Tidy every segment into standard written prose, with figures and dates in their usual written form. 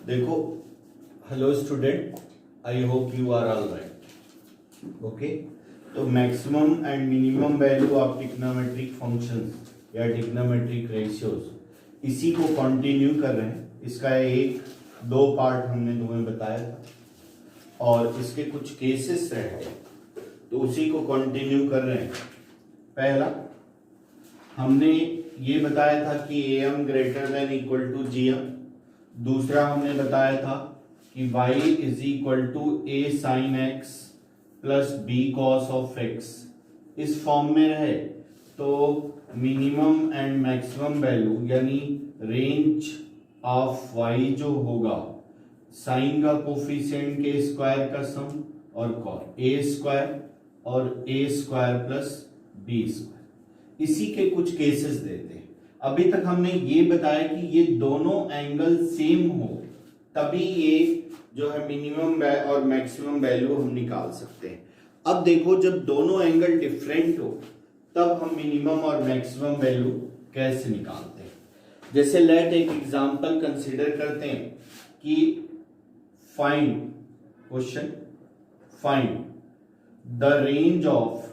देखो, hello student, I hope you are all right. Okay, तो maximum and minimum value of trigonometric functions या trigonometric ratios इसी को continue कर रहे हैं। इसका एक दो पार्ट हमने तुम्हें बताया था और इसके कुछ केसेस रहे तो उसी को कंटिन्यू कर रहे हैं। पहला हमने ये बताया था कि am greater than equal to gm। दूसरा हमने बताया था कि y is equal to a sine x plus b cos of x। इस फॉर्म में रहे तो मिनिमम एंड मैक्सिमम वैल्यू यानी रेंज ऑफ y जो होगा साइन का कोफिशिएंट के स्क्वायर का सम और कॉस a स्क्वायर और a square plus b square. इसी के कुछ केसेस देते हैं। अभी तक हमने ये बताया कि ये दोनों एंगल सेम हो तभी ये जो है मिनिमम और मैक्सिमम वैल्यू हम निकाल सकते हैं। अब देखो, जब दोनों एंगल डिफरेंट हो तब हम मिनिमम और मैक्सिमम वैल्यू कैसे निकालते हैं। जैसे लेट एक एग्जांपल कंसीडर करते हैं कि find question find the range of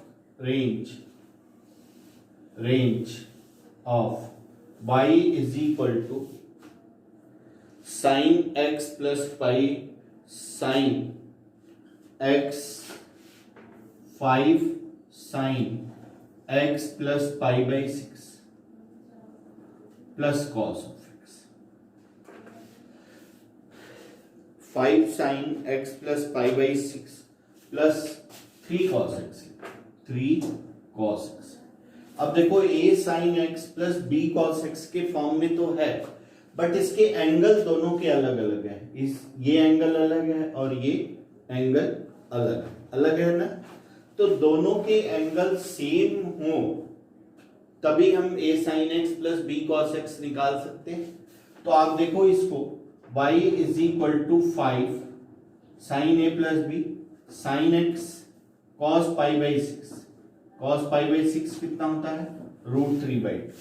y is equal to sin x plus pi sin x 5 sin x plus pi by 6 plus cos of x। 5 sin x plus pi by 6 plus 3 cos x। 3 cos x। अब देखो a sin x plus b cos x के form में तो है, but इसके angle दोनों के अलग अलग है। ये एंगल अलग है और ये एंगल अलग है ना। तो दोनों के एंगल सेम हो तभी हम a sin x plus b cos x निकाल सकते हैं। तो आप देखो इसको y is equal to 5 sin a plus b sin x cos pi by 6। cos pi by 6 कितना होता है √3/2,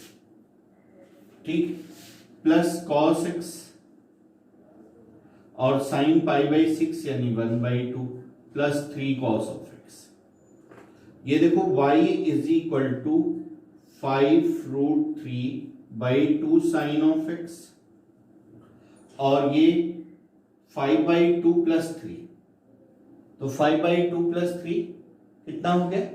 ठीक, प्लस cos x और sin pi by 6 यानी 1/2 प्लस 3 cos of x। ये देखो y is equal to 5√3/2 sin of x और ये 5/2 प्लस 3, तो 5/2 प्लस 3 कितना हो गया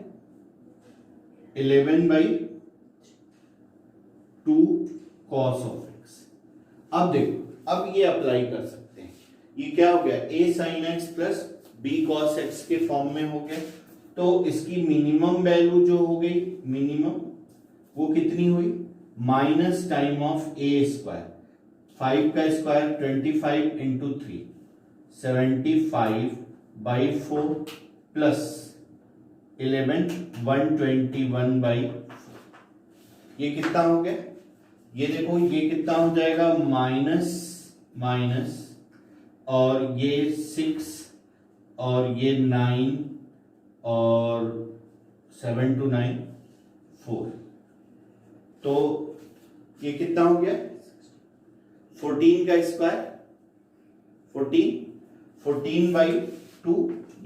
11/2 cos of x। अब देखो, अब ये अप्लाई कर सकते हैं। ये क्या हो गया a sin x plus b cos x के फॉर्म में हो गया। तो इसकी मिनिमम वैल्यू जो हो गई मिनिमम वो कितनी हुई minus time of a square. 5 का स्क्वायर 25 इंटू 3 75/4 प्लस 11 121/4। ये कितना हो गया, ये देखो ये कितना हो जाएगा माइनस और ये 6 और ये 9 और 7 to 9 4। तो ये कितना हो गया 14 का स्क्वायर 14/2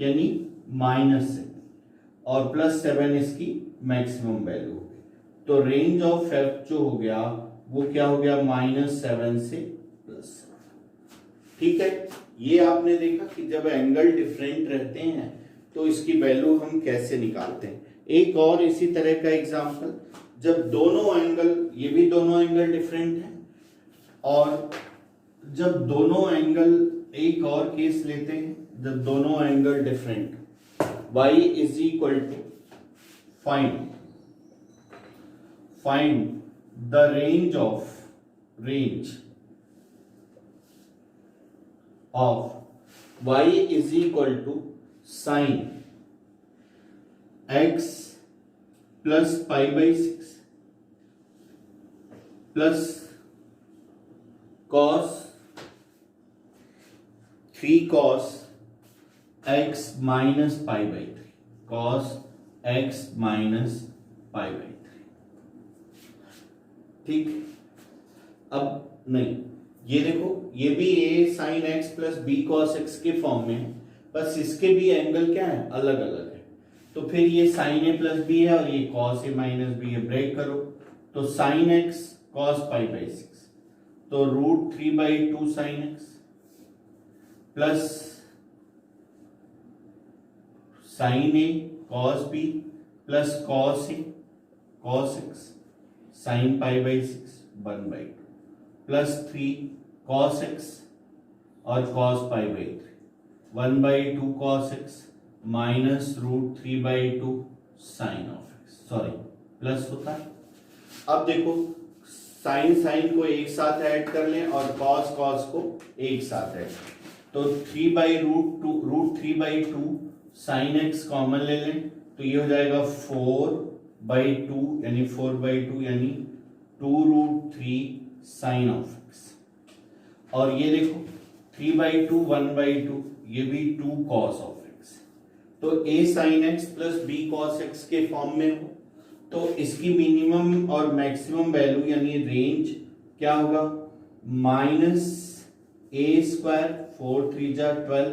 यानी -7 और प्लस 7 इसकी मैक्सिमम वैल्यू हो गई। तो रेंज ऑफ f जो हो गया वो क्या हो गया -7 से +7। ठीक है, ये आपने देखा कि जब एंगल डिफरेंट रहते हैं तो इसकी वैल्यू हम कैसे निकालते हैं। एक और इसी तरह का एग्जांपल, जब दोनों एंगल, ये भी दोनों एंगल डिफरेंट हैं और जब दोनों एंगल, एक और केस लेते हैं जब दोनों angle different, y is equal to find the range of y is equal to sin x plus pi by 6 plus cos 3 cos x minus pi by 3 cos x minus pi by 3। ठीक, अब नहीं, ये देखो ये भी a sin x plus b cos x के form में है, बस इसके भी एंगल क्या है, अलग अलग है। तो फिर ये sin a प्लस b है और ये cos a माइनस b है, ब्रेक करो तो sin x cos pi by 6, तो √3/2 sin x plus sin a cos b plus cos a cos x sin pi by 6 1/2 plus 3 cos x और cos pi by 3 1/2 cos x minus √3/2 sin of x, sorry plus होता है। अब देखो sign को एक साथ add कर लें और cos को एक साथ ऐड, तो 3/√2 sin x कॉमन ले लें तो ये हो जाएगा 4/2 यानी 4/2 यानी 2√3 sin ऑफ x, और ये देखो 3/2 1/2 ये भी 2 cos ऑफ x, तो a sin x plus b cos x के फॉर्म में हो तो इसकी मिनिमम और मैक्सिमम वैल्यू यानी रेंज क्या होगा, माइनस a स्क्वायर 4 3 जा 12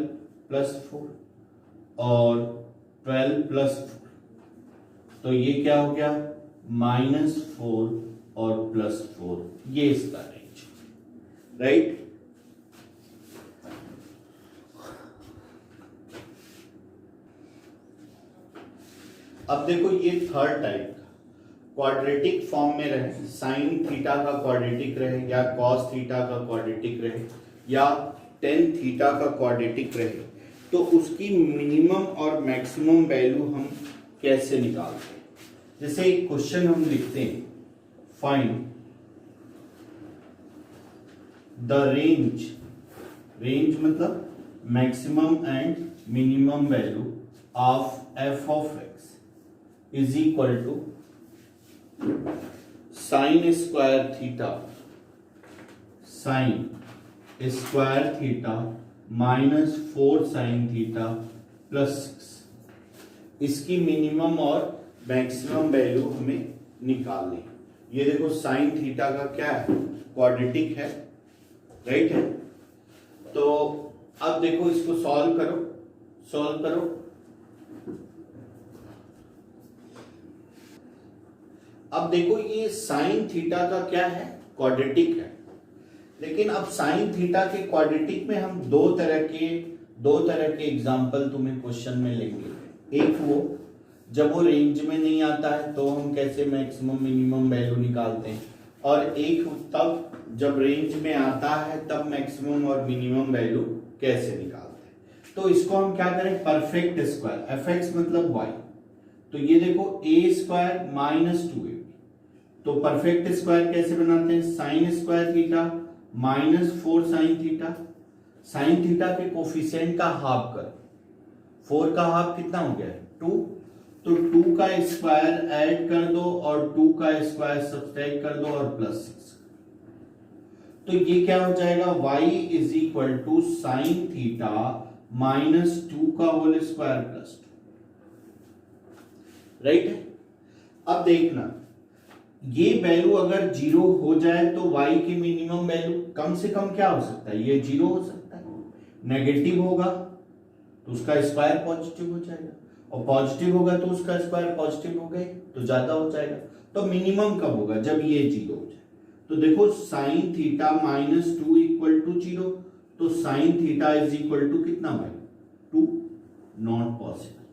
प्लस 4 और 12 प्लस 4, तो ये क्या हो गया -4 और +4, ये इसका रेंज, राइट। अब देखो ये थर्ड टाइप का क्वाड्रेटिक फॉर्म में रहे, साइन थीटा का क्वाड्रेटिक रहे या कॉस थीटा का क्वाड्रेटिक रहे या टेन थीटा का क्वाड्रेटिक रहे, तो उसकी मिनिमम और मैक्सिमम वैल्यू हम कैसे निकालते हैं। जैसे एक क्वेश्चन हम लिखते हैं, फाइंड द रेंज, रेंज मतलब maximum and minimum value of f of x is equal to sine square theta, sine square theta minus 4 sine theta plus 6, इसकी मिनिमम और मैक्सिमम वैल्यू हमें निकालनी। ये देखो साइन थीटा का क्या है, क्वाड्रेटिक है, राइट है। तो अब देखो इसको सॉल्व करो, सॉल्व करो। अब देखो ये साइन थीटा का क्या है, क्वाड्रेटिक है, लेकिन अब साइन थीटा के क्वाड्रेटिक में हम दो तरह के एग्जांपल तुम्हें क्वेश्चन में लेंगे। एक वो जब वो रेंज में नहीं आता है तो हम कैसे मैक्सिमम मिनिमम वैल्यू निकालते हैं, और एक तब जब रेंज में आता है तब मैक्सिमम और मिनिमम वैल्यू कैसे निकालते हैं। तो इसको हम क्या करें, परफेक्ट स्क्वायर, एफ एक्स मतलब y, तो ये देखो a स्क्वायर माइनस 2ab, तो परफेक्ट स्क्वायर कैसे बनाते हैं, sign square theta minus 4 sine theta, sine theta के कोफिशिएंट का हाफ कर, 4 का हाफ कितना हो गया 2, तो 2 का स्क्वायर ऐड कर दो और 2 का स्क्वायर सब्ट्रैक्ट कर दो और प्लस 6, तो ये क्या हो जाएगा y is equal to sine theta minus 2 का होल स्क्वायर प्लस 2, राइट है। अब देखना ये वैल्यू अगर 0 हो जाए तो y की मिनिमम वैल्यू कम से कम क्या हो सकता है, ये 0 हो सकता है, नेगेटिव होगा तो उसका स्क्वायर पॉजिटिव हो जाएगा, और पॉजिटिव होगा तो उसका स्क्वायर पॉजिटिव हो गए तो ज्यादा हो जाएगा। तो मिनिमम कब होगा, जब ये 0 हो जाए। तो देखो sine theta minus 2 equal to 0, तो sine theta is equal to कितना भाई 2, नॉट पॉसिबल।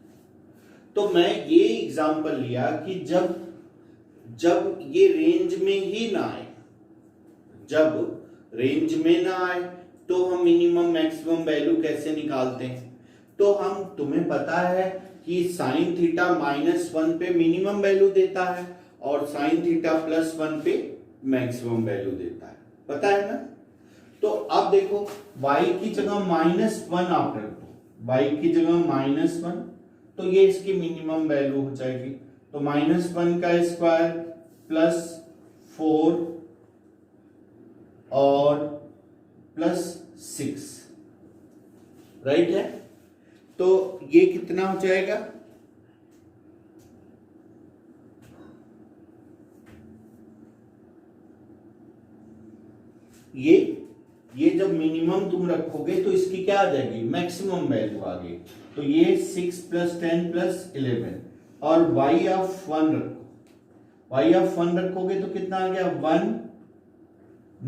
तो मैं ये एग्जांपल लिया कि जब ये रेंज में ही ना आए, जब रेंज में ना आए तो हम मिनिमम मैक्सिमम वैल्यू कैसे निकालते हैं। तो हम, तुम्हें पता है कि साइन थीटा -1 पे मिनिमम वैल्यू देता है और साइन थीटा +1 पे मैक्सिमम वैल्यू देता है, पता है ना। तो अब देखो y की जगह -1 आप रख दो, y की जगह -1, तो ये इसकी मिनिमम वैल्यू हो जाएगी, तो -1 का स्क्वायर +4 और +6, राइट है। तो ये कितना हो जाएगा, ये ये जब मिनिमम तुम रखोगे तो इसकी क्या आ जाएगी, मैक्सिमम वैल्यू आ गई। तो ये 6 + 10 + 11 और y ऑफ 1 रखो, y ऑफ 1 रखोगे तो कितना आ गया 1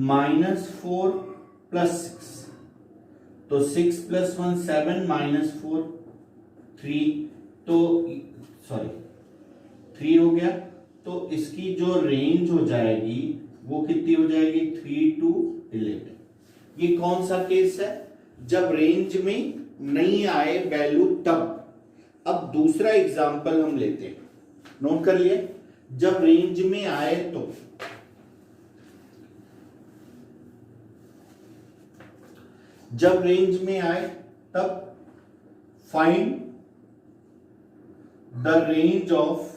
-4 + 6, तो 6 + 1 7 -4 3, तो सॉरी 3 हो गया। तो इसकी जो रेंज हो जाएगी वो कितनी हो जाएगी 3 to 11। ये कौन सा केस है, जब रेंज में नहीं आए वैल्यू तब। अब दूसरा एग्जांपल हम लेते हैं, नोट कर लिए, जब रेंज में आए तो जब रेंज में आए तब find the range of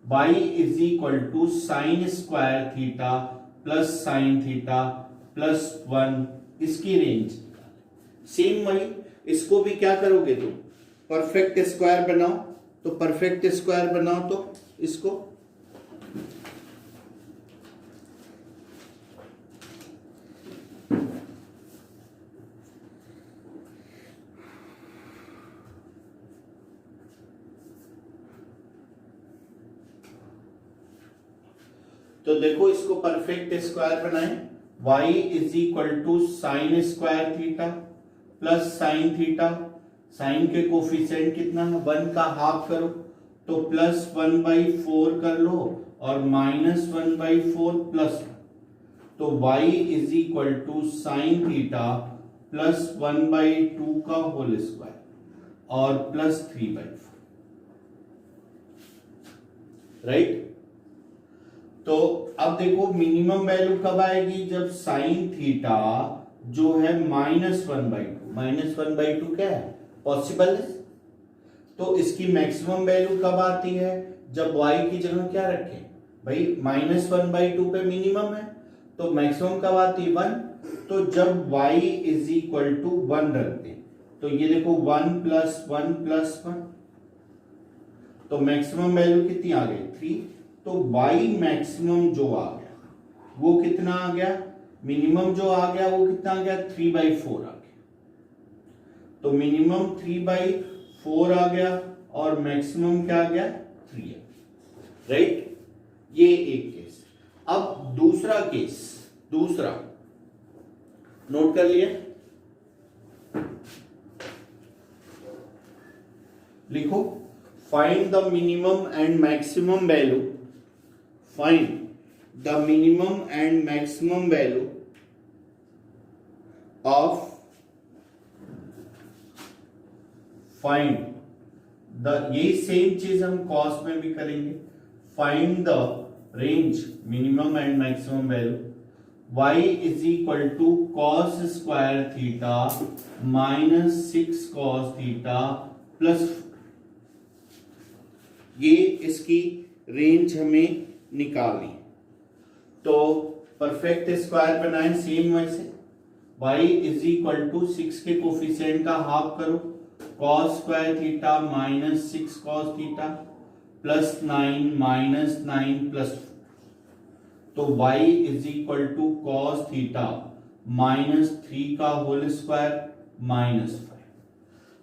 y is equal to sin square theta plus sin theta plus 1, इसकी रेंज। सेम वही, इसको भी क्या करोगे तुम, परफेक्ट स्क्वायर बनाओ। तो परफेक्ट स्क्वायर बनाओ तो इसको तो देखो, इसको परफेक्ट स्क्वायर बनाएं, y is equal to sine square theta plus sine theta, sine के कोफिशिएंट कितना है 1 का हाफ करो तो +1/4 कर लो और -1/4 प्लस, तो y is equal to sine theta plus 1/2 का होल स्क्वायर और प्लस 3/4, राइट। तो अब देखो मिनिमम वैल्यू कब आएगी, जब साइन थीटा जो है -1/2 क्या है, पॉसिबल है। तो इसकी मैक्सिमम वैल्यू कब आती है, जब y की जगह क्या रखें भाई, -1/2 पे मिनिमम है, तो मैक्सिमम कब आती है 1। तो जब y इज इक्वल टू 1 रखते तो ये देखो 1 + 1 + 1, तो मैक्सिमम वैल्यू कितनी आ गई 3। तो y मैक्सिमम जो आ गया वो कितना आ गया, मिनिमम जो आ गया वो कितना आ गया 3/4 आ गया। तो मिनिमम 3/4 आ गया और मैक्सिमम क्या आ गया 3 है, राइट। ये एक केस। अब दूसरा केस, दूसरा नोट कर लिए, लिखो, find the minimum and maximum value, find the minimum and maximum value of find the, यही सेम चीज हम कॉस में भी करेंगे, find the range minimum and maximum value y is equal to cos square theta -6 cos theta plus, ये इसकी range हमें निकालनी। तो परफेक्ट स्क्वायर बनाएं सेम वैसे, y इज इक्वल टू 6 के कोफिशिएंट का हाफ करो, cos square theta -6 cos theta plus 9 -9 plus, तो y is equal to cos theta -3 का होल स्क्वायर -5।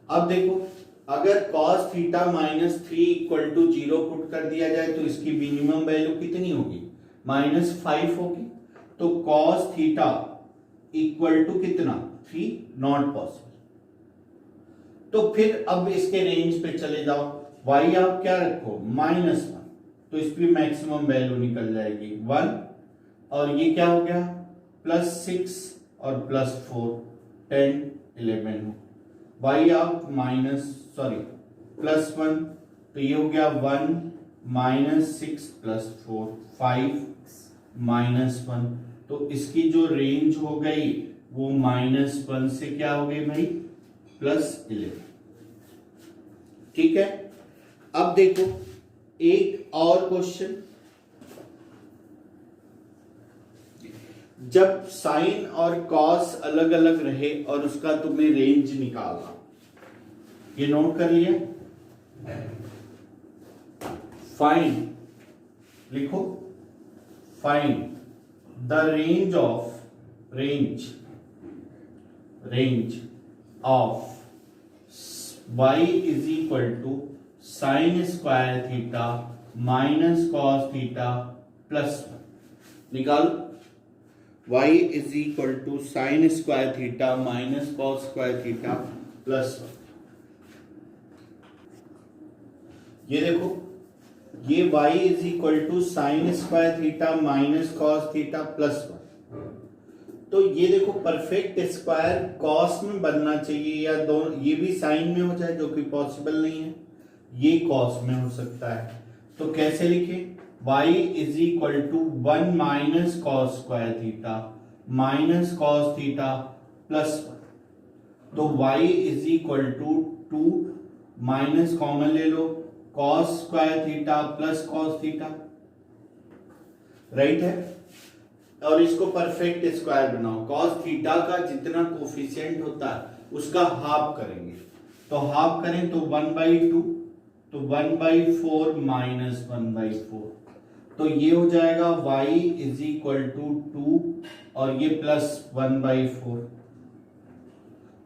अब देखो, अगर cos थीटा -3 = 0 पुट कर दिया जाए तो इसकी मिनिमम वैल्यू कितनी होगी -5 होगी। तो cos थीटा इक्वल टू कितना 3, नॉट पॉसिबल। तो फिर अब इसके रेंज पे चले जाओ, y आप क्या रखो -1, तो इसकी मैक्सिमम वैल्यू निकल जाएगी 1, और ये क्या हो गया +6 और +4 10 11, y आप +1, तो ये हो गया 1 -6 + 4 5 -1, तो इसकी जो रेंज हो गई वो -1 से क्या हो गई भाई +11, ठीक है। अब देखो एक और क्वेश्चन, जब साइन और कॉस अलग अलग रहे और उसका तुम्हें रेंज निकालना, ये नोट कर लिया, फाइंड, लिखो find the range of y is equal to sin square theta minus cos theta plus 1। निकाल y is equal to sine square theta minus cos square theta plus 1। ये देखो, ये y is equal to sine square theta minus cos theta plus 1। तो ये देखो perfect square cos में बनना चाहिए, या दोनों, ये भी साइन में हो जाए जो कि पॉसिबल नहीं है, ये कॉस में हो सकता है। तो कैसे लिखे, y is equal to 1 minus cos square theta minus cos theta plus 1। तो y is equal to 2 minus common ले लो, cos square theta plus cos theta, right है। और इसको परफेक्ट स्क्वायर बनाओ, कॉस थीटा का जितना कोफिशिएंट होता है उसका हाफ करेंगे, तो हाफ करें तो 1/2, तो 1/4 माइनस 1/4, तो ये हो जाएगा y इज इक्वल टू 2 और ये प्लस 1/4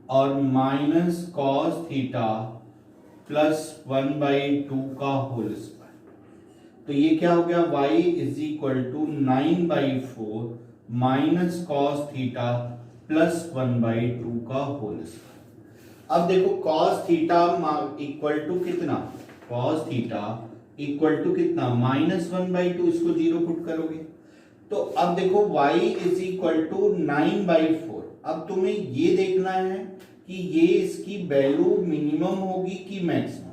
और माइनस कॉस थीटा प्लस 1/2 का होल स्क्वायर। तो ये क्या हो गया, y is equal to 9/4 minus cos theta plus 1/2 का होल स्क्वायर। अब देखो cos थीटा इक्वल टू कितना, cos थीटा इक्वल टू कितना -1/2, इसको 0 पुट करोगे तो अब देखो y इज इक्वल टू 9/4। अब तुम्हें ये देखना है कि ये इसकी वैल्यू मिनिमम होगी कि मैक्सिमम।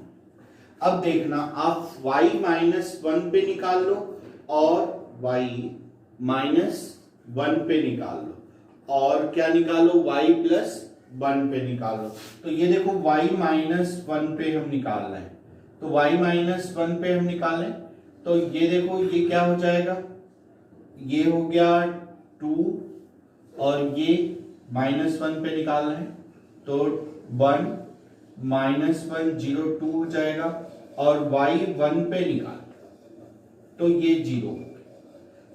अब देखना, आप y -1 पे निकाल लो और y -1 पे निकाल लो, और क्या निकालो, y +1 पे निकाल लो। तो ये देखो y -1 पे हम निकाल रहे हैं, तो y -1 पे हम निकालें तो ये देखो ये क्या हो जाएगा, ये हो गया 2 और ये -1 पे निकाल रहे हैं तो 1 -1 0 2 हो जाएगा, और y 1 पे निकाल तो ये 0।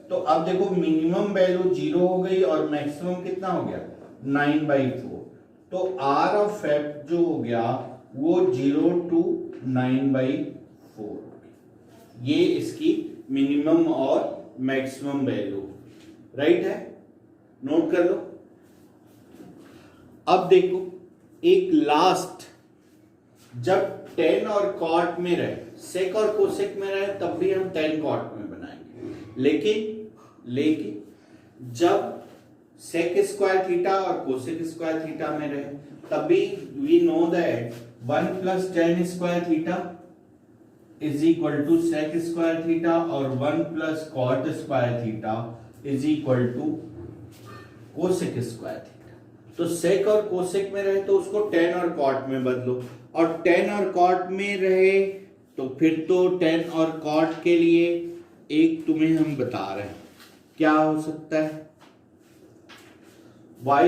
तो अब देखो मिनिमम वैल्यू 0 हो गई और मैक्सिमम कितना हो गया 9/4। तो r ऑफ f जो हो गया वो 0 to 9/4, ये इसकी मिनिमम और मैक्सिमम वैल्यू, राइट है, नोट कर लो। अब देखो एक लास्ट, जब tan और cot में रहे, sec और cosec में रहे तब भी हम tan cot में बनाएंगे, लेकिन जब sec स्क्वायर थीटा और cosec स्क्वायर थीटा में रहे तब भी we know that 1 plus tan square theta is equal to sec square theta और 1 plus cot square theta is equal to cosec square theta. तो sec और cosec में रहे तो उसको tan और cot में बदलो, और tan और cot में रहे तो फिर तो tan और cot के लिए एक तुम्हें हम बता रहे हैं क्या हो सकता है। y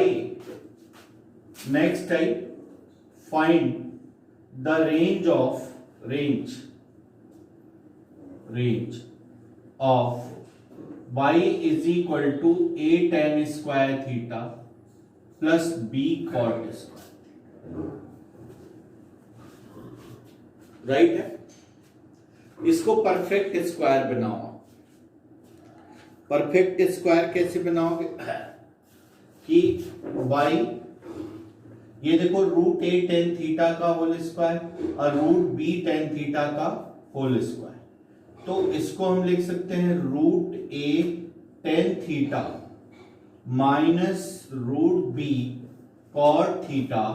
next type, find the range of y is equal to a tan square theta plus b cot square, right है। इसको परफेक्ट स्क्वायर बनाओ। परफेक्ट स्क्वायर कैसे बनाओगे कि y, ये देखो √a tan थीटा का होल स्क्वायर और √b tan थीटा का होल स्क्वायर, तो इसको हम लिख सकते हैं √a tan theta minus √b cot theta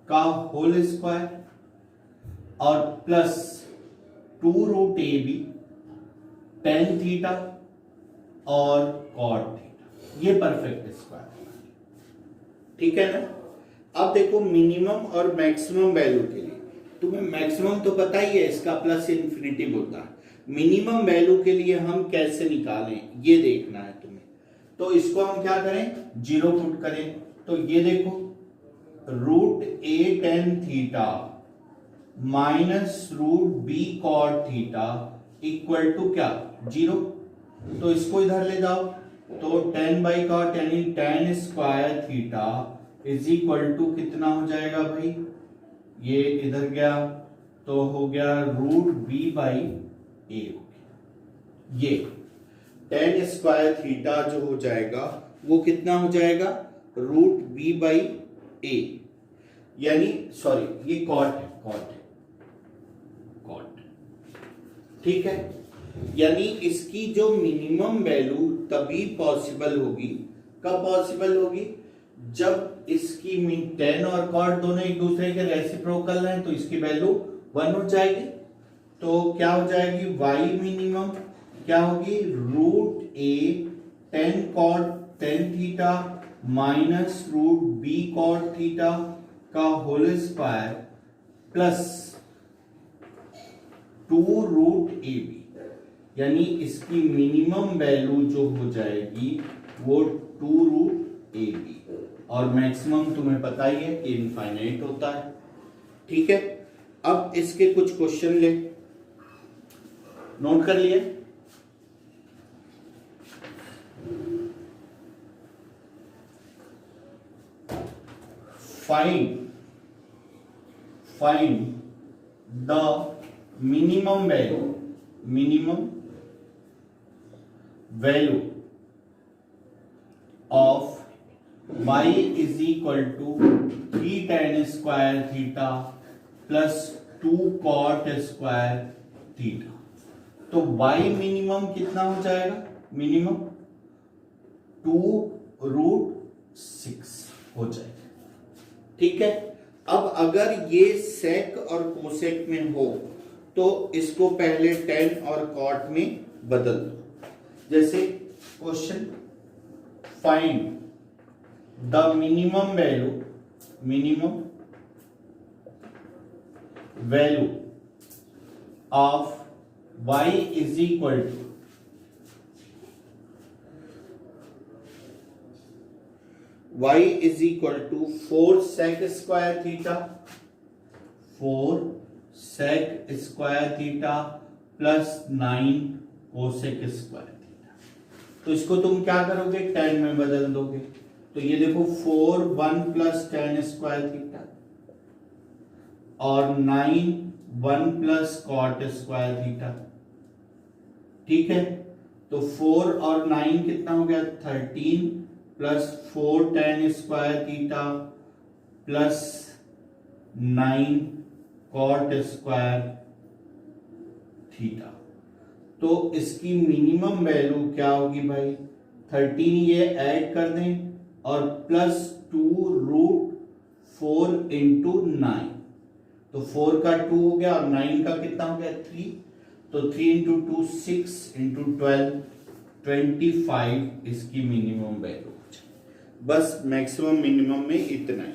का होल स्क्वायर और प्लस 2√ab tan थीटा और cot थीटा, ये परफेक्ट स्क्वायर, ठीक है ना। अब देखो मिनिमम और मैक्सिमम वैल्यू के लिए, तुम्हें मैक्सिमम तो पता ही है इसका प्लस इन्फिनिटिव होता है, मिनिमम वैल्यू के लिए हम कैसे निकालें ये देखना है तुम्हें। तो इसको हम क्या करें, 0 पुट करें, तो ये देखो √a tan theta minus √b cot theta equal to क्या 0। तो इसको इधर ले जाओ, तो टेन बाई कॉट यानी tan square theta is equal to कितना हो जाएगा भाई, ये इधर गया तो हो गया रूट बी बाई ए। ये टेन स्क्वायर थीटा जो हो जाएगा वो कितना हो जाएगा, रूट बी बाई ए, यानी सॉरी ये कॉट है, कॉट, ठीक है। यानी इसकी जो मिनिमम वैल्यू तभी पॉसिबल होगी, कब पॉसिबल होगी, जब इसकी टेन और कॉट दोनों एक दूसरे के रेसिप्रोकल हैं, तो इसकी वैल्यू 1 हो जाएगी। तो क्या हो जाएगी, वाई मिनिमम क्या होगी, root a tan cot tan theta minus root b cot theta का whole square plus 2 root a b, यानी इसकी मिनिमम वैल्यू जो हो जाएगी वो 2 रूट ए बी, और मैक्सिमम तुम्हें पता ही है कि इनफाइनाइट होता है, ठीक है। अब इसके कुछ क्वेश्चन ले, नोट कर लिए। find the minimum value of y is equal to 3 tan square theta plus 2 cot square theta। तो y मिनिमम कितना हो जाएगा, मिनिमम 2 रूट 6 हो जाएगा, ठीक है। अब अगर ये सेक और कोसेक में हो तो इसको पहले टेन और कॉट में बदल दो। जैसे question, find the minimum value of y is equal to y is equal to 4 sec square theta, 4 sec square theta plus 9 cosec square theta। तो इसको तुम क्या करोगे, tan में बदल दोगे। तो ये देखो 4 1 प्लस tan स्क्वायर थीटा और 9 1 प्लस cot स्क्वायर थीटा, ठीक है। तो 4 और 9 कितना हो गया, 13 plus 4 tan square theta plus 9 cot square theta. तो इसकी मिनिमम वैल्यू क्या होगी भाई, 13 ये ऐड कर दें और प्लस 2 रूट 4 इंटू 9, तो 4 का 2 हो गया और 9 का कितना हो गया, 3। तो 3 इंटू 2 6 इंटू 12 25 इसकी मिनिमम वैल्यू। बस मैक्सिमम मिनिमम में इतना ही।